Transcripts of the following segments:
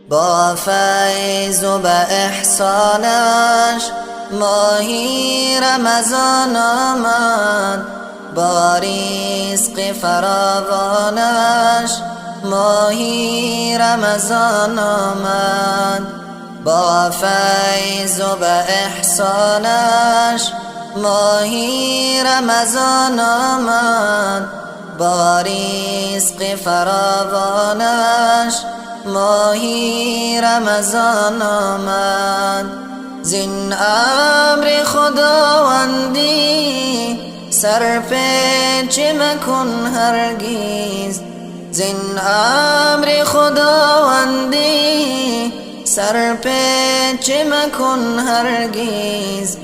با فیض و به احسانش ماهی رمضان آمد، با رزق فراوانش ماهی رمضان آمد. با فیض و به احسانش ماهی رمضان آمد، با رزق فراوانش ماهی رمضان آمد. زین امر خداوندی سر پیچ مکن هرگز، زین امر خداوندی سر پیچ مکن هرگز.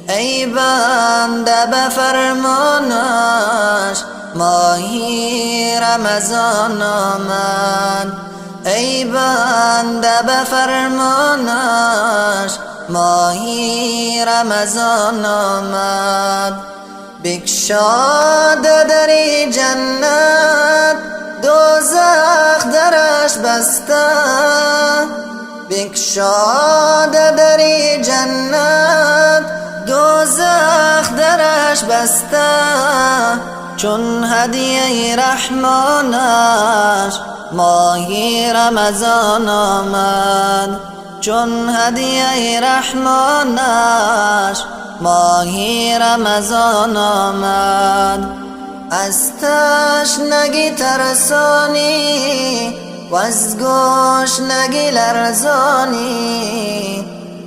ای بنده به فرمانش ماهی رمضان آمد، ای بنده به فرمانش ماهی رمضان آمد. بگشاد در جنت دوزخ درش بسته، بگشاد در جنت دوزخ درش بسته. چون هدیه رحمانش ماهی رمضان آمد، چون هدیه رحمانش ماهی رمضان آمد. از تشنگی ترسانی و از گشنگی لرزانی،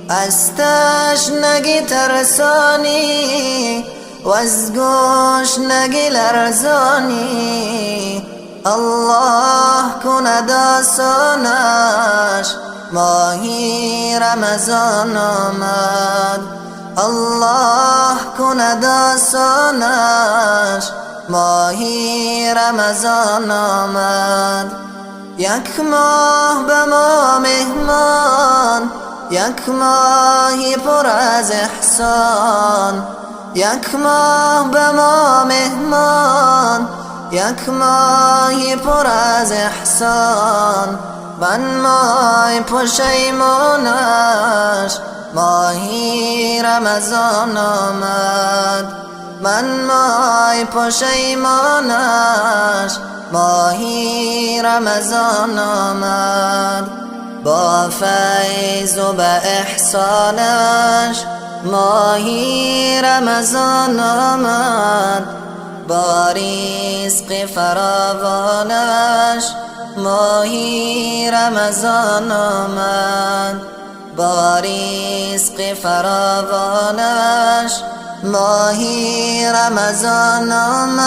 از تشنگی ترسانی و از گشنگی لرزانی. الله کند آسانش ماهی رمضان آمد، الله کند آسانش ماهی رمضان آمد. یک ماه به ما مهمان، یک ماهی پر از احسان، یک ماه به ما مهمان، یک ماهی پر از احسان. من مای پشیمانش ماهی رمضان آمد، من مای پشیمانش ماهی رمضان آمد. با فیض و به احسانش ماهی رمضان آمد، با رزق فراوانش ماهی رمضان آمد، با رزق فراوانش ماهی رمضان آمد.